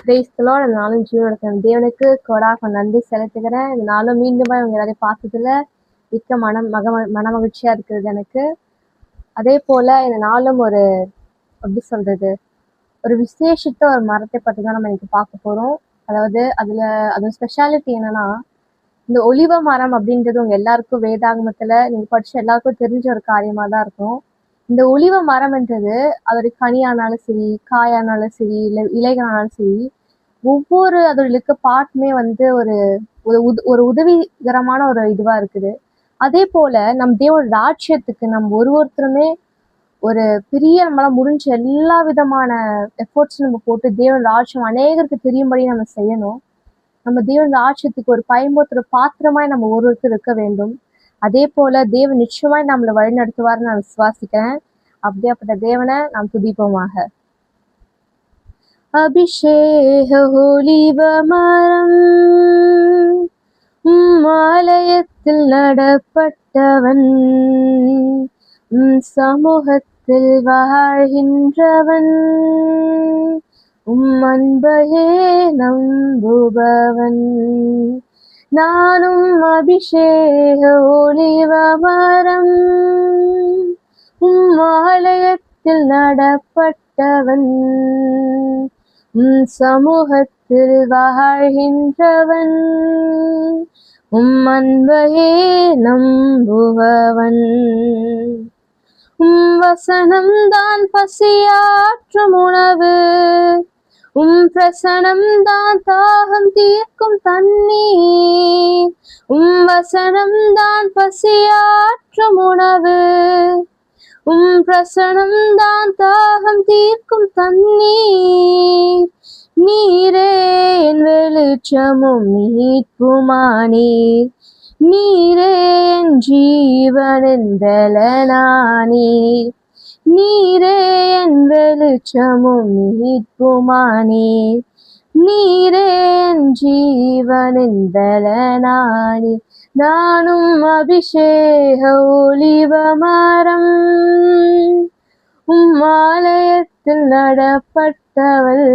Praise the Lord. இந்த நாளும் ஜீவனோட தேவனுக்கு கொடாக நன்றி செலுத்துகிறேன். இந்த நாளும் மீண்டும் இவங்க எல்லாரையும் பார்த்ததுல மிக்க மன மகிழ்ச்சியா இருக்கிறது எனக்கு. அதே போல இந்த நாளும் ஒரு எப்படி சொல்றது, ஒரு விசேஷித்த ஒரு மரத்தை பற்றி தான் நம்ம இன்னைக்கு பார்க்க போறோம். அதாவது அதோட ஸ்பெஷாலிட்டி என்னன்னா, இந்த ஒலிவ மரம் அப்படின்றது உங்க எல்லாருக்கும் வேதாகமத்துல நீங்க படிச்ச எல்லாருக்கும் தெரிஞ்ச ஒரு காரியமா தான் இருக்கும். இந்த ஒலிவ மரம்ன்றது அதோட கனியானாலும் சரி, காயானாலும் சரி, இல்லை இலைகளானாலும் சரி, ஒவ்வொரு அதோட இருக்க பாட்டுமே வந்து ஒரு உதவிகரமான ஒரு இதுவா இருக்குது. அதே போல நம் தேவனோட ராஜ்யத்துக்கு நம்ம ஒருத்தருமே ஒரு பெரிய நம்மளால முடிஞ்ச எல்லா விதமான எஃபோர்ட்ஸ் நம்ம போட்டு தேவன் ராஜ்யம் அநேகருக்கு தெரியும்படி நம்ம செய்யணும். நம்ம தேவன் ராஜ்யத்துக்கு ஒரு பயன்படுத்துற பாத்திரமாய் நம்ம ஒருத்தர் இருக்க வேண்டும். அதே போல தேவன் நிச்சயமாய் நம்மளை வழி நடத்துவார்னு நான் விசுவாசிக்கிறேன். அப்படியாப்பட்ட தேவனை நாம் துதிப்போமாக. அபிஷேக ஒலிவ மரம் ஆலயத்தில் நடப்பட்டவன், சமூகத்தில் வாழ்கின்றவன், அன்பையே நம்புபவன். நானும் அபிஷேக ஒலிவ மரம் ஆலயத்தில் நடப்பட்டவன், சமூகத்தில் வாழ்கின்றவன், அன்பையே நம்புபவன். வசனம்தான் பசியாற்றும் உணவு, பிரசனம்தான் தாகம் தீர்க்கும் தண்ணீர். வசனம்தான் பசியாற்றும் உணவு, பிரசனம்தான் தாகம் தீர்க்கும் தண்ணீர். நீரே என் வெளிச்சமும் மீட்புமானீர், நீரே என் ஜீவனின் பலனானீர். நீரே என் வெளிச்சமும் மீட்புமானீர், நீரே என் ஜீவனின் பலனானீர். நானும் அபிஷேக ஒலிவ மரம் ஆலயத்தில் நடப்பட்டவள்,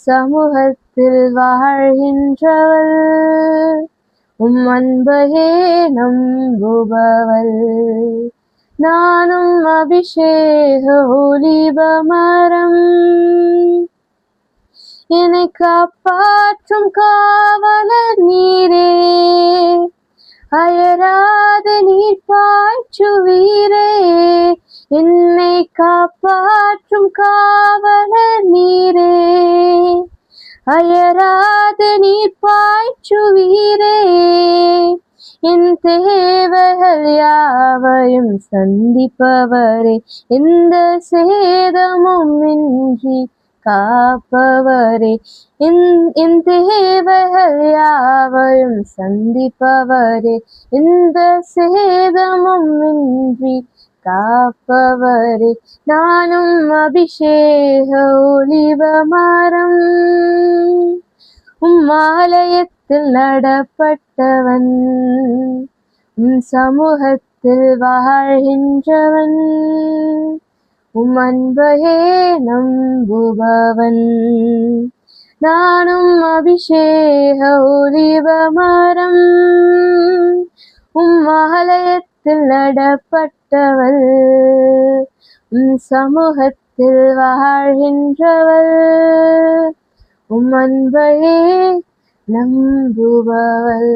சமூகத்தில் வாழ்கின்றவள், அன்பையே நம்புபவள். நானும் அபிஷேக ஒலிவ மரம், என்னை காப்பாற்றும் காவலர் நீரே, அயராது நீர் பாய்ச்சுவீரே. என்னை காப்பாற்றும் காவலர் நீரே, அயராது நீர் பாய்ச்சுவீரே. என் தேவைகள் யாவையும் சந்திப்பவரே, எந்த சேதமும் இன்றி காப்பவரே. என் தேவைகள் யாவையும் சந்திப்பவரே, எந்த சேதமும் இன்றி காப்பவரே. நானும் அபிஷேக ஒலிவ மரம் ஆலயத்தில் நடப்பட்டவன், சமூகத்தில் வாழ்கின்றவன், அன்பையே நம்புபவன். நானும் அபிஷேக ஒலிவ மரம் ஆலயத்தில் நடப்பட்டவள், சமூகத்தில் வாழ்கின்றவள், அன்பையே நம்புபவள்.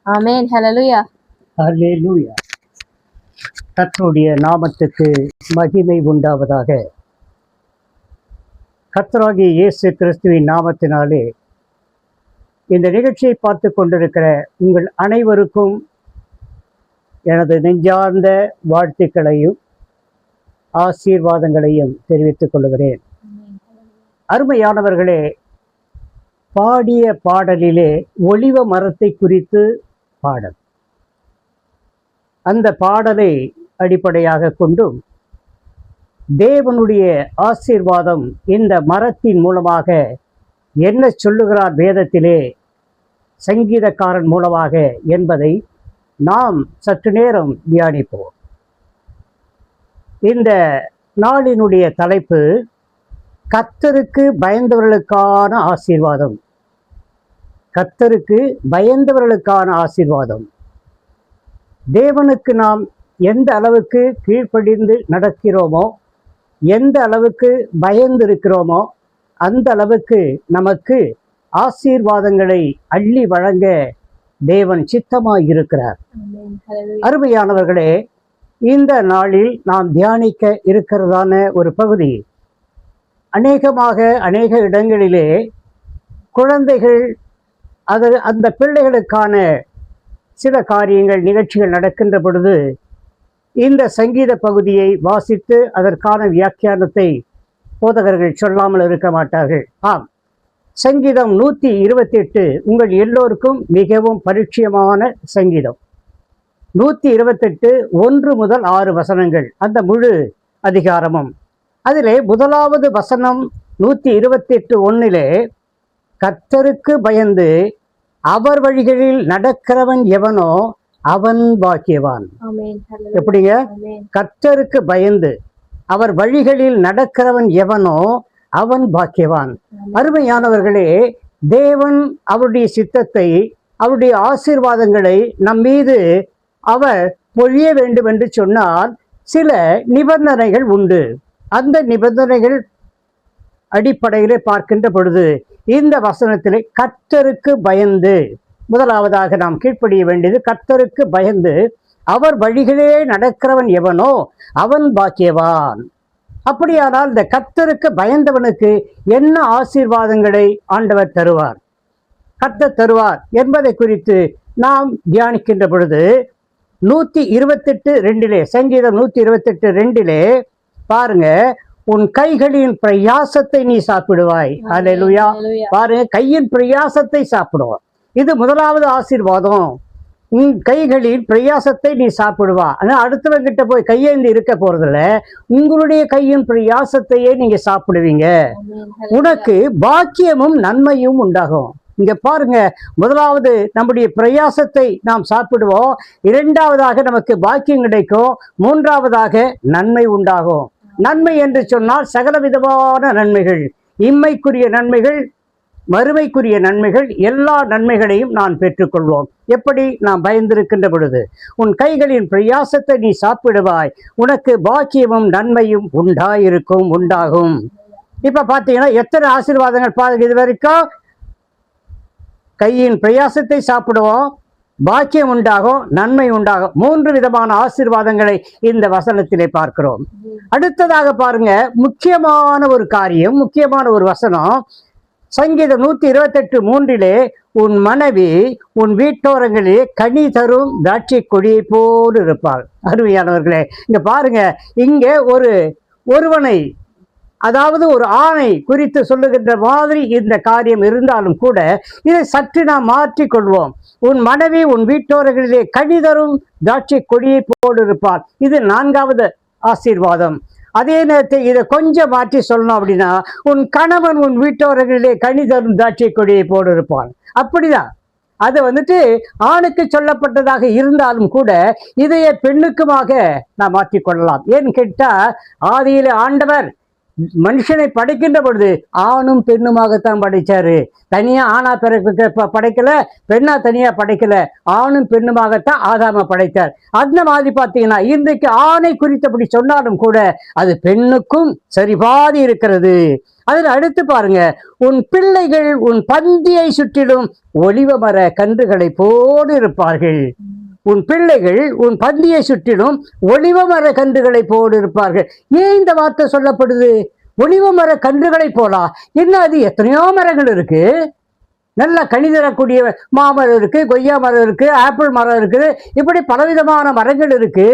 ஆமென். ஹல்லேலூயா. ஹல்லேலூயா. கர்த்தருடைய நாமத்துக்கு மகிமை உண்டாவதாக. கர்த்தராகிய இயேசு கிறிஸ்துவின் நாமத்தினாலே இந்த நிகழ்ச்சியை பார்த்து கொண்டிருக்கிற உங்கள் அனைவருக்கும் எனது நெஞ்சார்ந்த வாழ்த்துக்களையும் ஆசீர்வாதங்களையும் தெரிவித்துக் கொள்கிறேன். அருமையானவர்களே, பாடிய பாடலிலே ஒலிவ மரத்தை குறித்து பாடல், அந்த பாடலை அடிப்படையாக கொண்டும் தேவனுடைய ஆசீர்வாதம் இந்த மரத்தின் மூலமாக என்ன சொல்லுகிறார் வேதத்திலே சங்கீதக்காரன் மூலமாக என்பதை நாம் சற்று நேரம் தியானிப்போம். இந்த நாளினுடைய தலைப்பு கர்த்தருக்கு பயந்தவர்களுக்கான ஆசீர்வாதம். கர்த்தருக்கு பயந்தவர்களுக்கான ஆசீர்வாதம். தேவனுக்கு நாம் எந்த அளவுக்கு கீழ்ப்படிந்து நடக்கிறோமோ, எந்த அளவுக்கு பயந்து இருக்கிறோமோ, அந்த அளவுக்கு நமக்கு ஆசீர்வாதங்களை அள்ளி வழங்க தேவன் சித்தமாய் இருக்கிறார். அருமையானவர்களே, இந்த நாளில் நாம் தியானிக்க இருக்கிறதான ஒரு பகுதி, அநேக இடங்களிலே குழந்தைகள் அந்த பிள்ளைகளுக்கான சில காரியங்கள், நிகழ்ச்சிகள் நடக்கின்ற பொழுது இந்த சங்கீத பகுதியை வாசித்து அதற்கான வியாக்கியானத்தை போதகர்கள் சொல்லாமல் இருக்க மாட்டார்கள். ஆம், சங்கீதம் 128 உங்கள் எல்லோருக்கும் மிகவும் பரிச்சயமான சங்கீதம். 128 1 முதல் 6 வசனங்கள், அந்த முழு அதிகாரமும். அதிலே முதலாவது வசனம் 128 1 கர்த்தருக்கு பயந்து அவர் வழிகளில் நடக்கிறவன் எவனோ அவன் பாக்கியவான். எப்படிங்க? கர்த்தருக்கு பயந்து அவர் வழிகளில் நடக்கிறவன் எவனோ அவன் பாக்கியவான். அருமையானவர்களே, தேவன் அவருடைய சித்தத்தை, அவருடைய ஆசீர்வாதங்களை நம் மீது அவர் பொழிய வேண்டும் என்று சொன்னால் சில நிபந்தனைகள் உண்டு. அந்த நிபந்தனைகள் அடிப்படையிலே பார்க்கின்ற பொழுது இந்த வசனத்திலே கர்த்தருக்கு பயந்து, முதலாவதாக நாம் கீழ்ப்படிய வேண்டியது கர்த்தருக்கு பயந்து அவர் வழிகளே நடக்கிறவன் எவனோ அவன் பாக்கியவான். அப்படியானால் இந்த கர்த்தருக்கு பயந்தவனுக்கு என்ன ஆசீர்வாதங்களை ஆண்டவர் தருவார், கர்த்தர் தருவார் என்பதை குறித்து நாம் தியானிக்கின்ற பொழுது 128 2 சங்கீதம் 128 2 பாருங்க, உன் கைகளின் பிரயாசத்தை நீ சாப்பிடுவாய். அல்லேலூயா. பாருங்க, கையின் பிரயாசத்தை சாப்பிடுவாய். இது முதலாவது ஆசீர்வாதம். உன் கைகளின் பிரயாசத்தை நீ சாப்பிடுவா. ஆனா அடுத்தவங்கிட்ட போய் கையேந்தி இருக்க போறதில்ல, உங்களுடைய கையின் பிரயாசத்தையே நீங்க சாப்பிடுவீங்க. உனக்கு பாக்கியமும் நன்மையும் உண்டாகும். இங்க பாருங்க, முதலாவது நம்முடைய பிரயாசத்தை நாம் சாப்பிடுவோம், இரண்டாவதாக நமக்கு பாக்கியம் கிடைக்கும், மூன்றாவதாக நன்மை உண்டாகும். நன்மை என்று சொன்னால் சகல விதமான நன்மைகள், இம்மைக்குரிய நன்மைகள், மறுமைக்குரிய நன்மைகள், எல்லா நன்மைகளையும் நான் பெற்றுக்கொள்வோம். எப்படி? நாம் பயந்திருக்கின்ற பொழுது உன் கைகளின் பிரயாசத்தை நீ சாப்பிடுவாய், உனக்கு பாக்கியமும் நன்மையும் உண்டாகும். இப்ப பாத்தீங்கன்னா எத்தனை ஆசீர்வாதங்கள் பாருங்க. இது வரைக்கும் கையின் பிரயாசத்தை சாப்பிடுவோம், பாக்கியம் உண்டாகும், நன்மை உண்டாகும். 3 விதமான ஆசீர்வாதங்களை இந்த வசனத்திலே பார்க்கிறோம். அடுத்ததாக பாருங்க, முக்கியமான ஒரு காரியம், முக்கியமான ஒரு வசனம், சங்கீதம் 128 3 உன் மனைவி உன் வீட்டோரங்களிலே கனி தரும் திராட்சை கொடியை போல் இருப்பாள். அருமையானவர்களே, இங்க பாருங்க, இங்க ஒருவனை, அதாவது ஒரு ஆணை குறித்து சொல்லுகின்ற மாதிரி இந்த காரியம் இருந்தாலும் கூட இதை சற்று நாம் மாற்றிக்கொள்வோம். உன் மனைவி உன் வீட்டோரங்களிலே கனி தரும் திராட்சை கொடியை போல் இருப்பாள். இது 4வது ஆசீர்வாதம். அதே நேரத்தில் இதை கொஞ்சம் மாற்றி சொல்லணும் அப்படின்னா, உன் கணவன் உன் வீட்டோரங்களிலே கனி தரும் திராட்சை கொடியை போல் இருப்பான். அப்படிதான் அது ஆணுக்கு சொல்லப்பட்டதாக இருந்தாலும் கூட இதையே பெண்ணுக்குமாக நாம் மாற்றிக்கொள்ளலாம். ஏன்னு கேட்டா, ஆதியில ஆண்டவர் மனுஷனை படைக்கின்ற பொழுது ஆணும் பெண்ணுமாகத்தான் படைச்சாரு. தனியா ஆணா படைக்கல, பெண்ணா தனியா படைக்கல, ஆணும் பெண்ணுமாகத்தான் ஆதாம படைத்தார். அந்த மாதிரி பாத்தீங்கன்னா இன்றைக்கு ஆணை குறித்தபடி சொன்னாலும் கூட அது பெண்ணுக்கும் சரிபாதி இருக்கிறது. அதில் அடுத்து பாருங்க, உன் பிள்ளைகள் உன் பந்தியை சுற்றிலும் ஒலிவ மர கன்றுகளை போல் இருப்பார்கள். உன் பிள்ளைகள் உன் பந்தியை சுற்றிலும் ஒலிவ மர கன்றுகளை போல் இருப்பார்கள். ஏன் இந்த வார்த்தை சொல்லப்படுது? ஒலிவ மர கன்றுகளை போலா? என்ன, அது எத்தனையோ மரங்கள் இருக்கு, நல்ல கனி தரக்கூடிய மாமரம் இருக்கு, கொய்யா மரம் இருக்கு, ஆப்பிள் மரம் இருக்குது, இப்படி பலவிதமான மரங்கள் இருக்கு.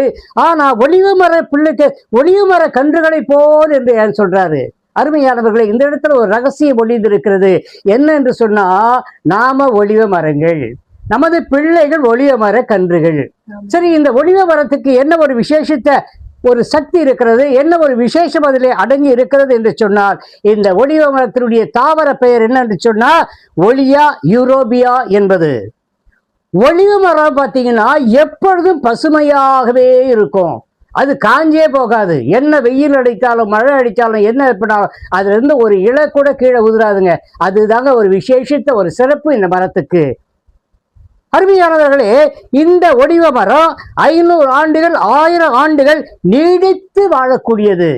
ஆனா ஒலிவ மர பிள்ளைக்கு ஒலிவ மர கன்றுகளை போல் என்று ஏன் சொல்றாரு? அருமையானவர்களை, இந்த இடத்துல ஒரு ரகசியம் ஒளிந்து இருக்கிறது. என்ன என்று சொன்னா, நாம ஒலிவ மரங்கள், நமது பிள்ளைகள் ஒலிவ மர கன்றுகள். சரி, இந்த ஒலிவ மரத்துக்கு என்ன ஒரு விசேஷத்தை, ஒரு சக்தி இருக்கிறது, என்ன ஒரு விசேஷம் அதிலே அடங்கி இருக்கிறது என்று சொன்னால், இந்த ஒலிவ மரத்தினுடைய தாவர பெயர் என்ன என்று சொன்னால் ஒலியா யூரோபியா என்பது. ஒலிவ மரம் பார்த்தீங்கன்னா எப்பொழுதும் பசுமையாகவே இருக்கும். அது காஞ்சே போகாது. என்ன வெயில் அடித்தாலும் மழை அடித்தாலும் என்ன எப்படினாலும் அதுல இருந்து ஒரு இலை கூட கீழே உதிராதுங்க. அதுதாங்க ஒரு விசேஷித்த ஒரு சிறப்பு இந்த மரத்துக்கு. அருமையானவர்களே, இந்த ஒலிவ மரம் 500 ஆண்டுகள் 1000 ஆண்டுகள் நீடித்து வாழக்கூடியது.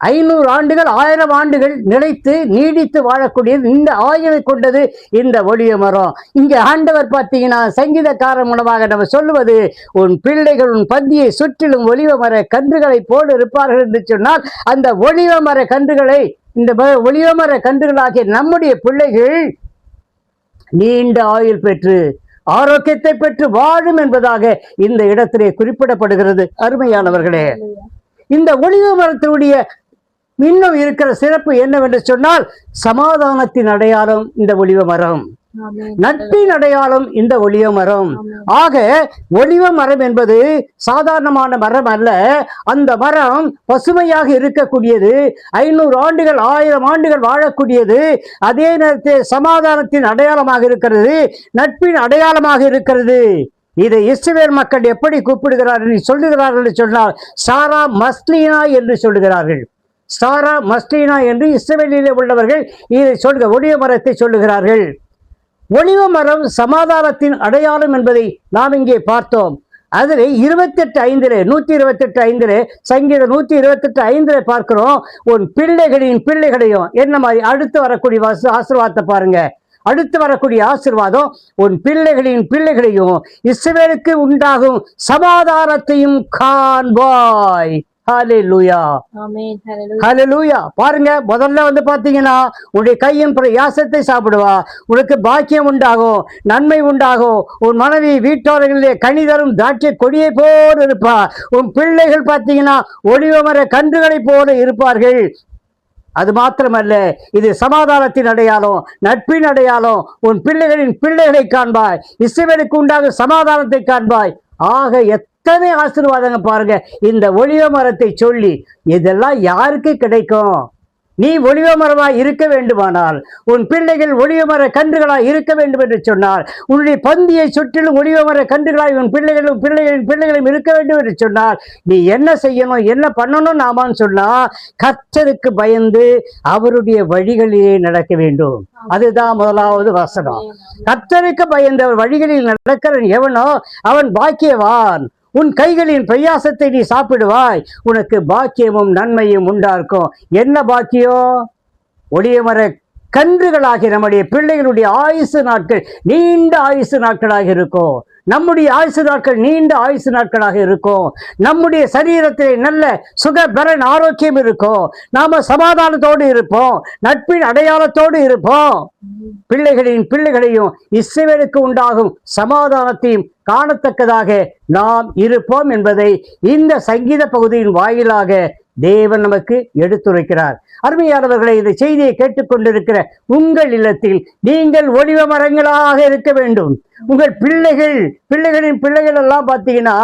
500 ஆண்டுகள் 1000 ஆண்டுகள் நிலைத்து நீடித்து வாழக்கூடியது இந்த ஆயுளை கொண்டது இந்த ஒலிவ மரம். இங்க ஆண்டவர் பார்த்தீங்கன்னா சங்கீதக்காரன் மூலமாக நம்ம சொல்லுவது, உன் பிள்ளைகள் உன் பந்தியை சுற்றிலும் ஒலிவ மர கன்றுகளை போல இருப்பார்கள் என்று சொன்னால், அந்த ஒலிவ மர கன்றுகளை, இந்த ஒலிவ மர கன்றுகளாகிய நம்முடைய பிள்ளைகள் நீண்ட ஆயுள் பெற்று ஆரோக்கியத்தை பெற்று வாழும் என்பதாக இந்த இடத்திலே குறிப்பிடப்படுகிறது. அருமையானவர்களே, இந்த ஒலிவ மரத்தினுடைய இன்னும் இருக்கிற சிறப்பு என்னவென்று சொன்னால், சமாதானத்தின் அடையாளம் இந்த ஒலிவ மரம், நட்பின் அடையாளம் இந்த ஒலிவ மரம். ஆக ஒலிவ மரம் என்பது சாதாரணமான மரம் அல்ல. அந்த மரம் பசுமையாக இருக்கக்கூடியது, 500 ஆண்டுகள் 1000 ஆண்டுகள் வாழக்கூடியது. அதே நேரத்தில் சமாதானத்தின் அடையாளமாக இருக்கிறது, நட்பின் அடையாளமாக இருக்கிறது. இதை இஸ்ரவேல் மக்கள் எப்படி கூப்பிடுகிறார்கள் சொல்லுகிறார்கள் என்று சொன்னால், சாரா மஸ்லீனா என்று சொல்லுகிறார்கள். சாரா மஸ்லீனா என்று இஸ்ரவேலிலே உள்ளவர்கள் இதை ஒலிவ மரத்தை சொல்லுகிறார்கள். ஒலிவ மரம் சமாதானத்தின் அடையாளம் என்பதை நாம் இங்கே பார்த்தோம். அதில் 28:5 128:5 சங்கீதம் 128:5 பார்க்கிறோம், உன் பிள்ளைகளின் பிள்ளைகளையும் என்ன மாதிரி. அடுத்து வரக்கூடிய ஆசீர்வாதத்தை பாருங்க. அடுத்து வரக்கூடிய ஆசீர்வாதம், உன் பிள்ளைகளின் பிள்ளைகளையும் இஸ்ரவேலுக்கு உண்டாகும் சமாதானத்தையும் காண்பாய். ஹல்லேலூயா, ஆமென், ஹல்லேலூயா. ஹல்லேலூயா. பாருங்க, முதல்ல பாத்தீங்கன்னா உன்னுடைய கையின் பிரயாசத்தை சாப்பிடுவா, உனக்கு பாக்கியம் உண்டாகும், நன்மை உண்டாகும். உன் மனைவி வீட்டோர்களிலே கனி தரும் திராட்சை கொடியை போல இருப்பா. உன் பிள்ளைகள் பாத்தீங்கன்னா ஒலிவ மர கன்றுகளை போல இருப்பார்கள். அது மாத்திரமல்ல, இது சமாதானத்தின் அடையாளம், நட்பின் அடையாளம். உன் பிள்ளைகளின் பிள்ளைகளை காண்பாய், இஸ்ரவேலுக்கு உண்டாகும் சமாதானத்தை காண்பாய். ஆக எத்தனை ஆசீர்வாதங்க பாருங்க இந்த ஒலிவ மரத்தை சொல்லி. இதெல்லாம் யாருக்கு கிடைக்கும்? நீ ஒலிவ மரமாய் இருக்க வேண்டுமானால், உன் பிள்ளைகள் ஒலிவ மர கன்றுகளாய் இருக்க வேண்டும் என்று சொன்னால், உன்னுடைய பந்தியை சுற்றிலும் ஒலிவ மர கன்றுகளாய் உன் பிள்ளைகளும் பிள்ளைகளும் இருக்க வேண்டும் என்று சொன்னால், நீ என்ன செய்யணும், என்ன பண்ணணும் நாமான்னு சொன்னா, கர்த்தருக்கு பயந்து அவருடைய வழிகளிலே நடக்க வேண்டும். அதுதான் முதலாவது வசனம். கர்த்தருக்கு பயந்து அவர் வழிகளில் நடக்கிற எவனோ அவன் பாக்கியவான். உன் கைகளின் பிரயாசத்தை நீ சாப்பிடுவாய், உனக்கு பாக்கியமும் நன்மையும் உண்டாஇருக்கும். என்ன பாக்கியம்? ஒலிவ மர கன்றுகளாகிய நம்முடைய பிள்ளைகளுடைய ஆயுசு நாட்கள் நீண்ட ஆயுசு நாட்களாக இருக்கும். நம்முடைய ஆயுசு நாட்கள் நீண்ட ஆயுசு நாட்களாக இருக்கும். நம்முடைய சரீரத்தில் நல்ல சுகபரன் ஆரோக்கியம் இருக்கும். நாம சமாதானத்தோடு இருப்போம், நட்பின் அடையாளத்தோடு இருப்போம். பிள்ளைகளின் பிள்ளைகளையும் இஸ்ரவேலுக்கு உண்டாகும் சமாதானத்தையும் காணத்தக்கதாக நாம் இருப்போம் என்பதை இந்த சங்கீத பகுதியின் வாயிலாக தேவன் நமக்கு எடுத்துரைக்கிறார். அருமையானவர்களை, இந்த செய்தியை கேட்டுக்கொண்டிருக்கிற உங்கள் இல்லத்தில் நீங்கள் ஒலிவ மரங்களாக இருக்க வேண்டும். உங்கள் பிள்ளைகளின் பிள்ளைகள் எல்லாம் பார்த்தீங்கன்னா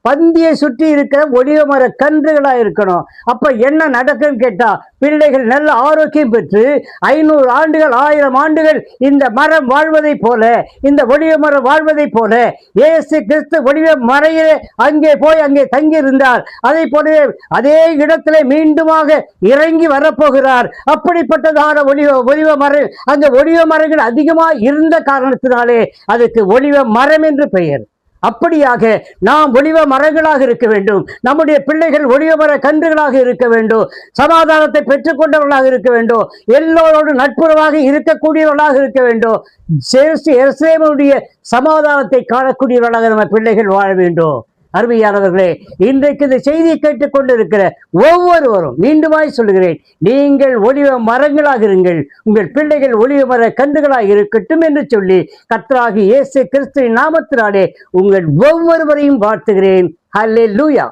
பந்தியை சுற்றி இருக்கிற ஒலிவ மர கன்றுகளா இருக்கணும். அப்ப என்ன நடக்குன்னு கேட்டா, பிள்ளைகள் நல்ல ஆரோக்கியம் பெற்று 500 ஆண்டுகள் 1000 ஆண்டுகள் இந்த மரம் வாழ்வதை போல, இந்த ஒலிவ மரம் வாழ்வதை போல, இயேசு கிறிஸ்து ஒலிவ மரையிலே அங்கே போய் அங்கே தங்கி இருந்தார். அதை போலவே அதே இடத்திலே மீண்டுமாக இறங்கி வரப்போகிறார். அப்படிப்பட்டதான ஒலிவ மரம், அங்க ஒலிவ மரங்கள் அதிகமாக இருந்த காரணத்தினாலே அதுக்கு ஒலிவ மரம் என்று பெயர். அப்படியாக நாம் ஒலிவ மரங்களாக இருக்க வேண்டும். நம்முடைய பிள்ளைகள் ஒலிவ மர கன்றுகளாக இருக்க வேண்டும். சமாதானத்தை பெற்றுக்கொண்டவர்களாக இருக்க வேண்டும். எல்லோரோடு நட்புறவாக இருக்கக்கூடியவர்களாக இருக்க வேண்டும். எருசலேமுடைய சமாதானத்தை காணக்கூடியவர்களாக நம்ம பிள்ளைகள் வாழ வேண்டும். அருமையானவர்களே, இன்றைக்கு இந்த செய்தியை கேட்டுக்கொண்டிருக்கிற ஒவ்வொருவரும் மீண்டுமாய் சொல்லுகிறேன், நீங்கள் ஒலிவ மரங்களாக இருங்கள், உங்கள் பிள்ளைகள் ஒலிவ மர கன்றுகளாக இருக்கட்டும் என்று சொல்லி கர்த்தராகிய இயேசு கிறிஸ்துவின் நாமத்தினாலே உங்கள் ஒவ்வொருவரையும் வாழ்த்துகிறேன். ஹல்லேலூயா.